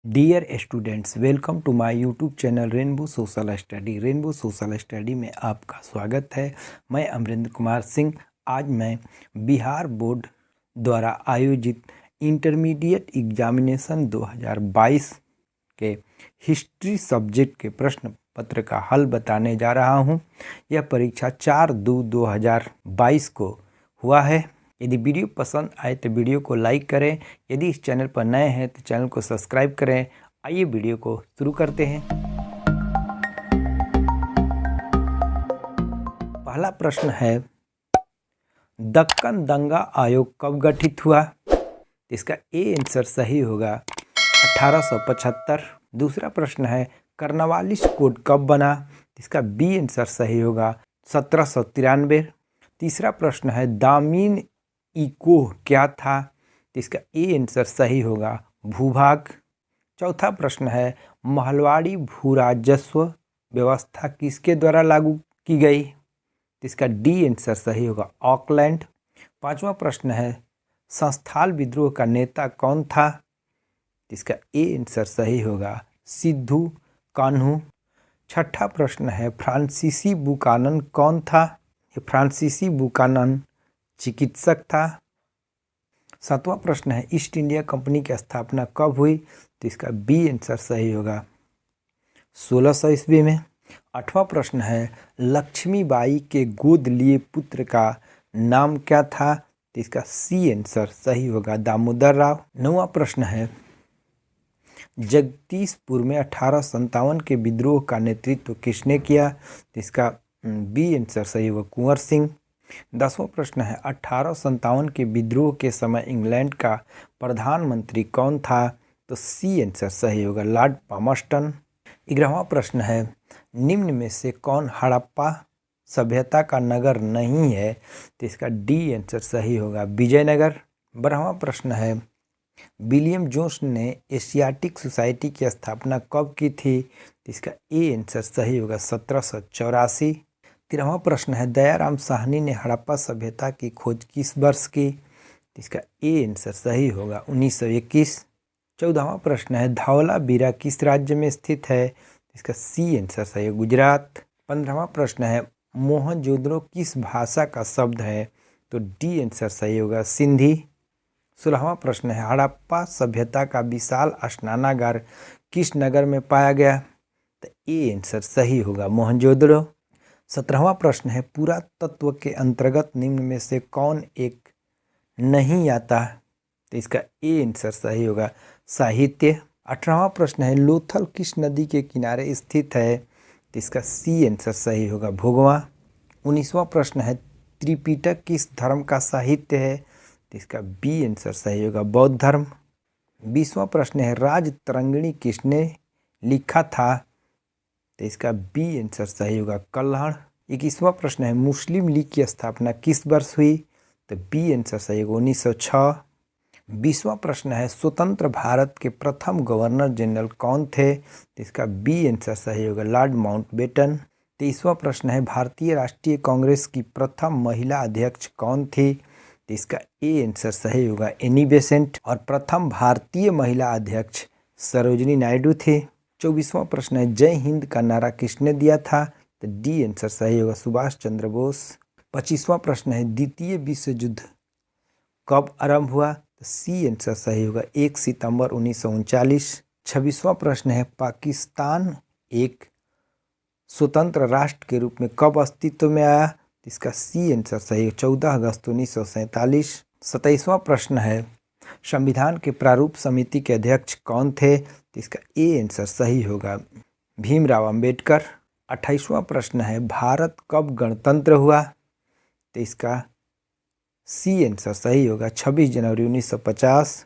Dear students, welcome to my YouTube channel rainbow social study. Rainbow social study में आपका स्वागत है। मैं अमरेंद्र कुमार सिंह। आज मैं बिहार बोर्ड द्वारा आयोजित इंटरमीडिएट एग्जामिनेशन 2022 के हिस्ट्री सब्जेक्ट के प्रश्न पत्र का हल बताने जा रहा हूं। यह परीक्षा 4/2/2022 को हुआ है। यदि वीडियो पसंद आए तो वीडियो को लाइक करें। यदि इस चैनल पर नए हैं तो चैनल को सब्सक्राइब करें। आइए वीडियो को शुरू करते हैं। पहला प्रश्न है, दक्कन दंगा आयोग कब गठित हुआ? इसका ए आंसर सही होगा 1875। दूसरा प्रश्न है, कर्नवालिस कोड कब बना? इसका बी आंसर सही होगा 1793। तीसरा प्रश्न है, दामिन इकोह क्या था? इसका ए आंसर सही होगा भूभाग। चौथा प्रश्न है, महलवाड़ी भूराजस्व व्यवस्था किसके द्वारा लागू की गई? इसका डी आंसर सही होगा ऑकलैंड। पांचवा प्रश्न है, संस्थाल विद्रोह का नेता कौन था? इसका ए आंसर सही होगा सिद्धू कान्हू। छठा प्रश्न है, फ्रांसीसी बुकानन कौन था? ये फ्रांसीसी बुकानन चिकित्सक था। सातवां प्रश्न है, ईस्ट इंडिया कंपनी की स्थापना कब हुई? तो इसका बी आंसर सही होगा 1600 ईस्वी में। आठवां प्रश्न है, लक्ष्मीबाई के गोद लिए पुत्र का नाम क्या था? तो इसका सी आंसर सही होगा दामोदर राव। नौवां प्रश्न है, जगदीशपुर में 1857 के विद्रोह का नेतृत्व किसने किया? तो इसका बी आंसर सही होगा कुंवर सिंह। 10वां प्रश्न है, 1857 के विद्रोह के समय इंग्लैंड का प्रधानमंत्री कौन था? तो सी आंसर सही होगा लॉर्ड पामस्टन। 11वां प्रश्न है, निम्न में से कौन हड़प्पा सभ्यता का नगर नहीं है? तो इसका डी आंसर सही होगा विजयनगर। 12वां प्रश्न है, विलियम जोन्स ने एशियाटिक सोसाइटी की स्थापना कब की थी? तो इसका ए आंसर सही होगा 1784। 13वां प्रश्न है, दयाराम साहनी ने हड़प्पा सभ्यता की खोज किस वर्ष की? इसका ए आंसर सही होगा 1921। 14वां प्रश्न है, धौला बीरा किस राज्य में स्थित है? इसका सी आंसर सही है गुजरात। 15वां प्रश्न है, मोहनजोदड़ो किस भाषा का शब्द है? तो डी आंसर सही होगा सिंधी। 16वां प्रश्न है, हड़प्पा सभ्यता का विशाल स्नानागार किस नगर में पाया गया? तो ए आंसर सही होगा मोहनजोदड़ो। 17वां प्रश्न है, पुरातत्व के अंतर्गत निम्न में से कौन एक नहीं आता? तो इसका ए आंसर सही होगा साहित्य। 18वां प्रश्न है, लोथल किस नदी के किनारे स्थित है? तो इसका सी आंसर सही होगा भोगवा। 19वां प्रश्न है, त्रिपिटक किस धर्म का साहित्य है? तो इसका बी आंसर सही होगा बौद्ध धर्म। 20वां प्रश्न है, राजतरंगिणी किसने लिखा था? तो इसका बी आंसर सही होगा कल्हड़। 21वां प्रश्न है, मुस्लिम लीग की स्थापना किस वर्ष हुई? तो बी आंसर सही होगा 1906। 20वां प्रश्न है, स्वतंत्र भारत के प्रथम गवर्नर जनरल कौन थे? तो इसका बी आंसर सही होगा लॉर्ड माउंटबेटन। 23वां प्रश्न है, भारतीय राष्ट्रीय कांग्रेस की प्रथम महिला अध्यक्ष कौन थी? तो इसका ए आंसर सही होगा एनी बेसेंट। और प्रथम भारतीय महिला अध्यक्ष सरोजिनी नायडू थे। 24वां प्रश्न है, जय हिंद का नारा किसने दिया था? तो डी आंसर सही होगा सुभाष चंद्र बोस। 25वां प्रश्न है, द्वितीय विश्व युद्ध कब आरंभ हुआ? तो सी आंसर सही होगा 1 सितंबर 1939। 26वां प्रश्न है, पाकिस्तान एक स्वतंत्र राष्ट्र के रूप में कब अस्तित्व में आया? तो इसका सी आंसर सही है 14 अगस्त 1947। 27वां प्रश्न है, संविधान के प्रारूप समिति के अध्यक्ष कौन थे? तो इसका ए आंसर सही होगा भीमराव अंबेडकर। 28वां प्रश्न है, भारत कब गणतंत्र हुआ? तो इसका सी आंसर सही होगा 26 जनवरी 1950।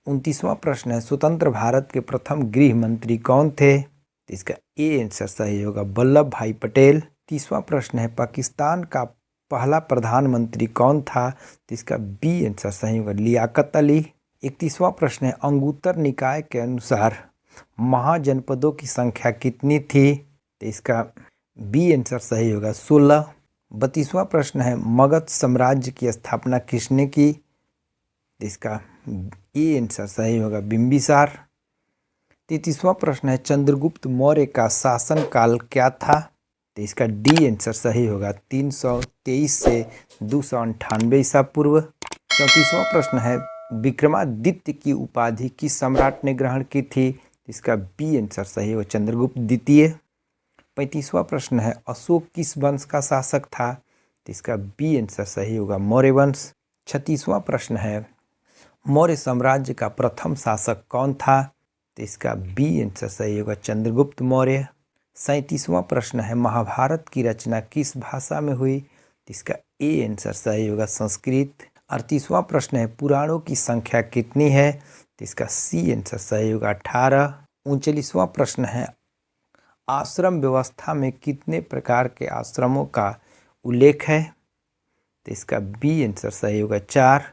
29वां प्रश्न है, स्वतंत्र भारत के प्रथम गृह मंत्री कौन थे? तो इसका ए आंसर सही होगा वल्लभ भाई पटेल। 30वां प्रश्न है, पाकिस्तान का पहला प्रधानमंत्री कौन था? तो इसका बी आंसर सही होगा लियाकत अली। 31वां प्रश्न है, अंगुत्तर निकाय के अनुसार महाजनपदों की संख्या कितनी थी? तो इसका बी आंसर सही होगा 16। 32वां प्रश्न है, मगध साम्राज्य की स्थापना किसने की? तो इसका ए आंसर सही होगा बिंबिसार। 33वां प्रश्न है चंद्रगुप्त मौर्य का शासन काल क्या था? तो इसका डी आंसर सही होगा, 323 से 298 ईसा पूर्व। 34वां प्रश्न है विक्रमादित्य की उपाधि किस सम्राट ने ग्रहण की थी? इसका बी आंसर सही होगा, चंद्रगुप्त द्वितीय। 35वां प्रश्न है अशोक किस वंश का शासक था? तो इसका बी आंसर सही होगा, मौर्य वंश। 36वां प्रश्न है मौर्य साम्राज्य का प्रथम शासक कौन था? तो इसका बी आंसर सही होगा, चंद्रगुप्त मौर्य। 37वां प्रश्न है महाभारत की रचना किस भाषा में हुई? तो इसका ए आंसर सही होगा, संस्कृत। 38वां प्रश्न है पुराणों की संख्या कितनी है? तो इसका सी आंसर सही होगा, 18। 39वां प्रश्न है आश्रम व्यवस्था में कितने प्रकार के आश्रमों का उल्लेख है? तो इसका बी आंसर सही होगा, 4।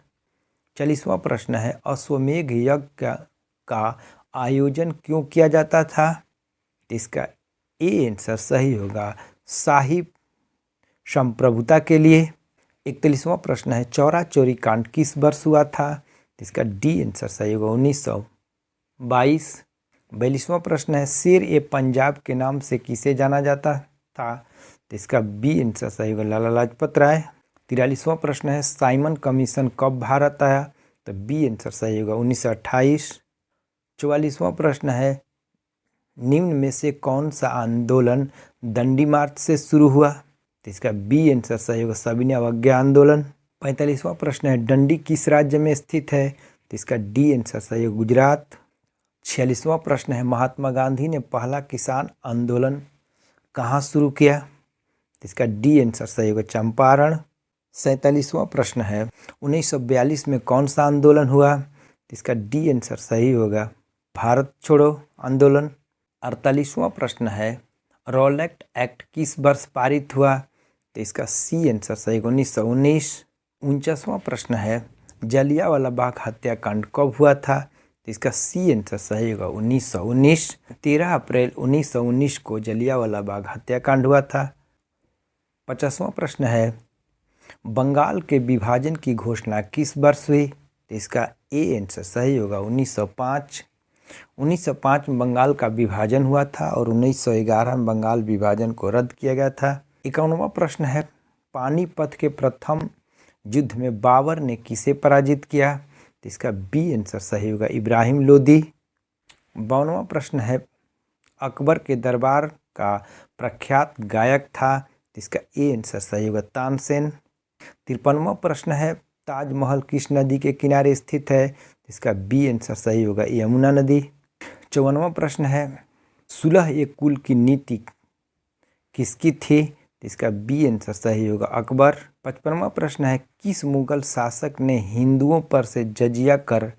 40वां प्रश्न है अश्वमेध यज्ञ का आयोजन क्यों किया जाता था? तो इसका ए आंसर सही होगा, शाही संप्रभुता के लिए। 41वां प्रश्न है चौरा चोरी कांड किस वर्ष हुआ था? तो इसका डी आंसर सही होगा, 1922। 42वां प्रश्न है शेर ए पंजाब के नाम से किसे जाना जाता था? तो इसका बी आंसर सही होगा, लाला लाजपत राय। 43वां प्रश्न है साइमन कमीशन कब भारत आया? तो बी आंसर सही होगा, 1928। 44वां प्रश्न है निम्न में से कौन सा आंदोलन दंडी मार्च से शुरू हुआ? तो इसका बी आंसर सही होगा, सविनय अवज्ञा आंदोलन। 45वां प्रश्न है डंडी किस राज्य में स्थित है? तो इसका डी आंसर सही होगा, गुजरात। 46वां प्रश्न है महात्मा गांधी ने पहला किसान आंदोलन कहाँ शुरू किया? तो इसका डी आंसर सही होगा, चंपारण। 47वां प्रश्न है 1942 में कौन सा आंदोलन हुआ? तो इसका डी आंसर सही होगा, भारत छोड़ो आंदोलन। 48वां प्रश्न है रॉलेट एक्ट किस वर्ष पारित हुआ? तो इसका सी आंसर सही होगा, 1919। 49वां प्रश्न है जलियांवाला बाग हत्याकांड कब हुआ था? तो इसका सी आंसर सही होगा, 1919। 13 अप्रैल 1919 को जलियांवाला बाग हत्याकांड हुआ था। 50वां प्रश्न है बंगाल के विभाजन की घोषणा किस वर्ष हुई? तो इसका ए आंसर सही होगा, 1905। 1905 में बंगाल का विभाजन हुआ था और 1911 में बंगाल विभाजन को रद्द किया गया था। 51वां प्रश्न है पानीपत के प्रथम युद्ध में बाबर ने किसे पराजित किया? तो इसका बी आंसर सही होगा, इब्राहिम लोदी। 52वां प्रश्न है अकबर के दरबार का प्रख्यात गायक था? तो इसका ए आंसर सही होगा, तानसेन। 53वां प्रश्न है ताजमहल किस नदी के किनारे स्थित है? इसका बी आंसर सही होगा, यमुना नदी। 54वां प्रश्न है सुलह ए कुल की नीति किसकी थी? इसका बी आंसर सही होगा, अकबर। 55वां प्रश्न है किस मुगल शासक ने हिंदुओं पर से जजिया कर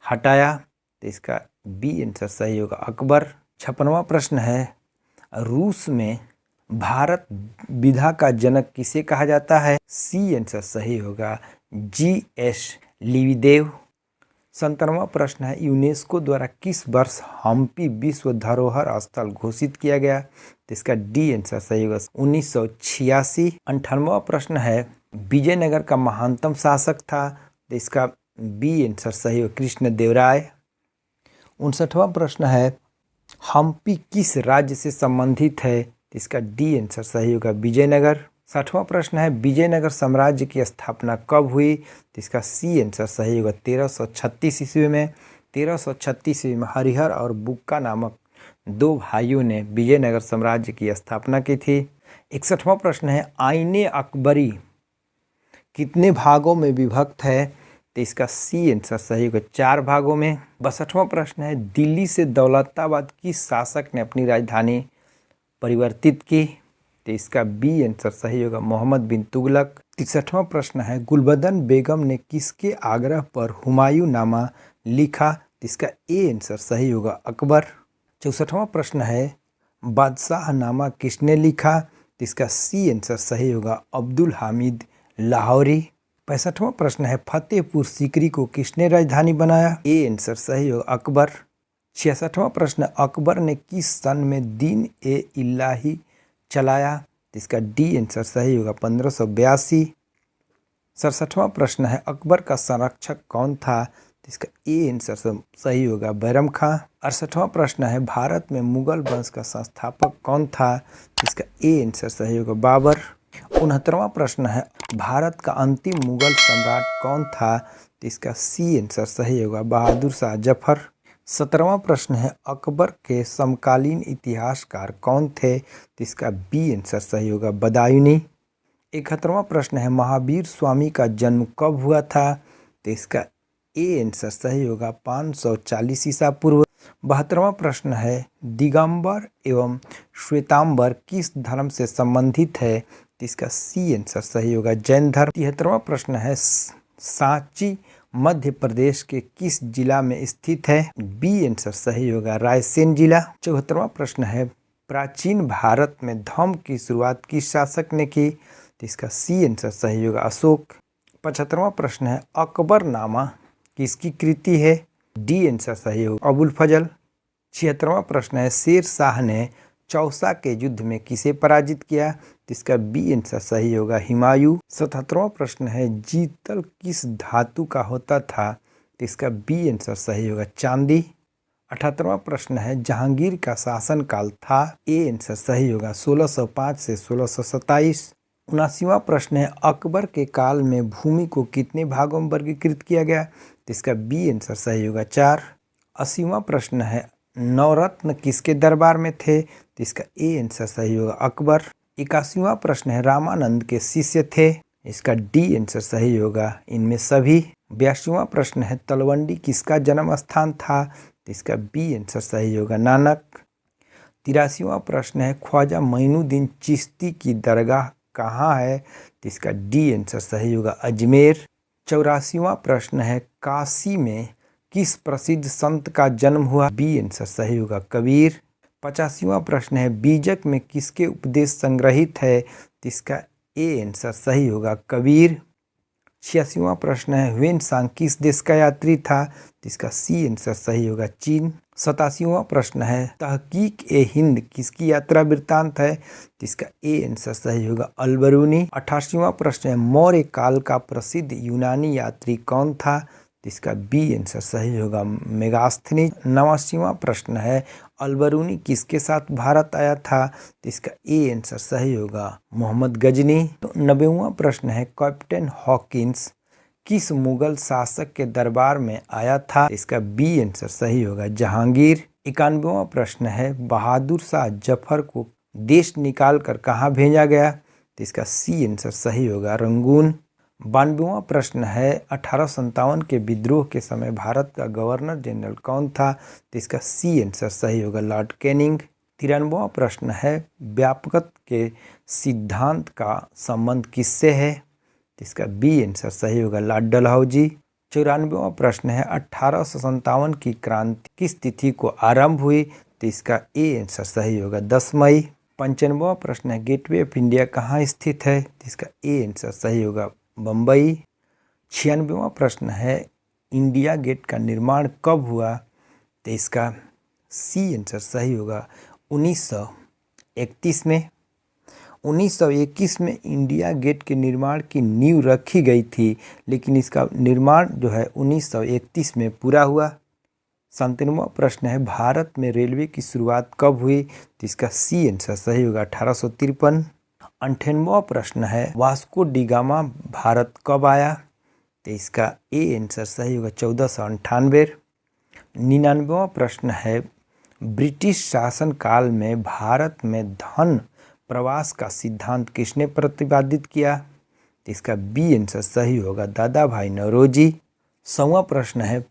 हटाया? तो इसका बी आंसर सही होगा, अकबर। 56वां प्रश्न है रूस में भारत विधा का जनक किसे कहा जाता है? सी आंसर सही होगा, G.S. लिविदेव। 57वां प्रश्न है यूनेस्को द्वारा किस वर्ष हम्पी विश्व धरोहर स्थल घोषित किया गया? तो इसका डी आंसर सही होगा, 1986। 58वां प्रश्न है विजयनगर का महानतम शासक था? तो इसका बी आंसर सही होगा, कृष्णदेवराय। 59वां प्रश्न है हम्पी किस राज्य से संबंधित है? तो इसका डी आंसर सही होगा, विजयनगर। 60वां प्रश्न है विजयनगर साम्राज्य की स्थापना कब हुई? तो इसका सी आंसर सही होगा, 1336 ईस्वी में। 1336 ईस्वी में हरिहर और बुक्का नामक दो भाइयों ने विजयनगर साम्राज्य की स्थापना की थी। 61वां प्रश्न है आईने अकबरी कितने भागों में विभक्त है? तो इसका सी आंसर सही होगा, 4 भागों में। 62वां प्रश्न है दिल्ली से दौलताबाद किस शासक ने अपनी राजधानी परिवर्तित की? तो इसका बी आंसर सही होगा, मोहम्मद बिन तुगलक। 63वां प्रश्न है गुलबदन बेगम ने किसके आग्रह पर हुमायूं नामा लिखा? तो इसका ए आंसर सही होगा, अकबर। 64वां प्रश्न है बादशाह नामा किसने लिखा? तो इसका सी आंसर सही होगा, अब्दुल हामिद लाहौरी। 65वां प्रश्न है फतेहपुर सीकरी को किसने राजधानी बनाया? ए आंसर सही होगा, अकबर। 66वां प्रश्न अकबर ने किस सन में दीन ए इलाही चलाया? तो इसका डी आंसर सही होगा, 1582। 67वां प्रश्न है अकबर का संरक्षक कौन था? तो इसका ए आंसर सही होगा बैरम खां। 68वां प्रश्न है भारत में मुगल वंश का संस्थापक कौन था? तो इसका ए आंसर सही होगा बाबर। 69वां प्रश्न है भारत का अंतिम मुगल सम्राट कौन था? तो इसका सी आंसर सही होगा बहादुर शाह जफर। 17वां प्रश्न है अकबर के समकालीन इतिहासकार कौन थे? तो इसका बी आंसर सही होगा बदायूनी। 71वां प्रश्न है महावीर स्वामी का जन्म कब हुआ था? तो इसका ए आंसर सही होगा 540 ईसा पूर्व। 72वां प्रश्न है दिगंबर एवं श्वेतांबर किस धर्म से संबंधित है? तो इसका सी आंसर सही होगा जैन धर्म। 73वां प्रश्न है सांची मध्य प्रदेश के किस जिला में स्थित है? बी आंसर सही होगा रायसेन जिला। 74वां प्रश्न है प्राचीन भारत में धर्म की शुरुआत किस शासक ने की? तो इसका सी आंसर सही होगा अशोक। 75वां प्रश्न है अकबरनामा किसकी कृति है? डी आंसर सही होगा अबुल फजल। 76वां प्रश्न है शेर शाह ने चौसा के युद्ध में किसे पराजित किया? तो इसका बी आंसर सही होगा हुमायूं। 77वां प्रश्न है जीतल किस धातु का होता था? तो इसका बी आंसर सही होगा चांदी। 78वां प्रश्न है जहांगीर का शासनकाल था? ए आंसर सही होगा 1605 से 1627। 79वां प्रश्न है अकबर के काल में भूमि को कितने भागों में वर्गीकृत किया गया? तो इसका बी आंसर सही होगा 4। 80वां प्रश्न है नवरत्न किसके दरबार में थे? तो इसका ए आंसर सही होगा अकबर। 81वां प्रश्न है रामानंद के शिष्य थे? इसका डी आंसर सही होगा इनमें सभी। 82वां प्रश्न है तलवंडी किसका जन्म स्थान था? तो इसका बी आंसर सही होगा नानक। 83वां प्रश्न है ख्वाजा मोइनुद्दीन चिश्ती की दरगाह कहाँ है? तो इसका डी आंसर सही होगा अजमेर। 84वां प्रश्न है काशी में किस प्रसिद्ध संत का जन्म हुआ? बी आंसर सही होगा कबीर। 85वां प्रश्न है बीजक में किसके उपदेश संग्रहित है? तो इसका ए आंसर सही होगा कबीर। 86वां प्रश्न है ह्वेनसांग किस देश का यात्री था? तो इसका सी आंसर सही होगा चीन। 87वां प्रश्न है तहकीक ए हिंद किसकी यात्रा वृत्तांत है? तो इसका ए आंसर सही होगा अल-बरूनी। 88वां प्रश्न है मौर्य काल का प्रसिद्ध यूनानी यात्री कौन था? तो इसका बी आंसर सही होगा मेगास्थनीज। 89वां प्रश्न है अल-बरूनी किसके साथ भारत आया था? तो इसका ए आंसर सही होगा मोहम्मद गजनी। तो 90वां प्रश्न है कैप्टन हॉकिंस किस मुगल शासक के दरबार में आया था? इसका बी आंसर सही होगा जहांगीर। 91वां प्रश्न है बहादुर शाह जफर को देश निकाल कर कहाँ भेजा गया? तो इसका सी आंसर सही होगा रंगून। 92वां प्रश्न है 1857 के विद्रोह के समय भारत का गवर्नर जनरल कौन था? तो इसका सी आंसर सही होगा लॉर्ड कैनिंग। 93वां प्रश्न है व्यापकत्व के सिद्धांत का संबंध किससे है? तो इसका बी आंसर सही होगा लॉर्ड डलहौजी। 94वां प्रश्न है 1857 की क्रांति किस तिथि को आरंभ हुई? तो इसका ए आंसर सही होगा 10 मई। 95वां प्रश्न है गेटवे ऑफ इंडिया कहाँ स्थित है? तो इसका ए आंसर सही होगा बम्बई। 96वां प्रश्न है इंडिया गेट का निर्माण कब हुआ? तो इसका सी आंसर सही होगा 1931 में। 1921 में इंडिया गेट के निर्माण की नींव रखी गई थी, लेकिन इसका निर्माण जो है 1931 में पूरा हुआ। 97वां प्रश्न है भारत में रेलवे की शुरुआत कब हुई? तो इसका सी आंसर सही होगा 1853। 98वां प्रश्न है वास्को डी गामा भारत कब आया? तो इसका ए आंसर सही होगा 1498। 99वां प्रश्न है ब्रिटिश शासन काल में भारत में धन प्रवास का सिद्धांत किसने प्रतिपादित किया? तो इसका बी आंसर सही होगा दादा भाई नौरोजी। 100वां प्रश्न है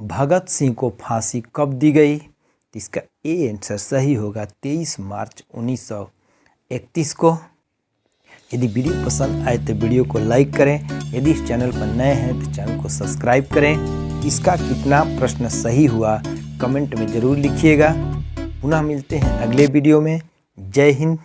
भगत सिंह को फांसी कब दी गई? तो इसका ए आंसर सही होगा 23 मार्च 1931 को। यदि वीडियो पसंद आए तो वीडियो को लाइक करें। यदि इस चैनल पर नए हैं तो चैनल को सब्सक्राइब करें। इसका कितना प्रश्न सही हुआ कमेंट में ज़रूर लिखिएगा। पुनः मिलते हैं अगले वीडियो में। जय हिंद।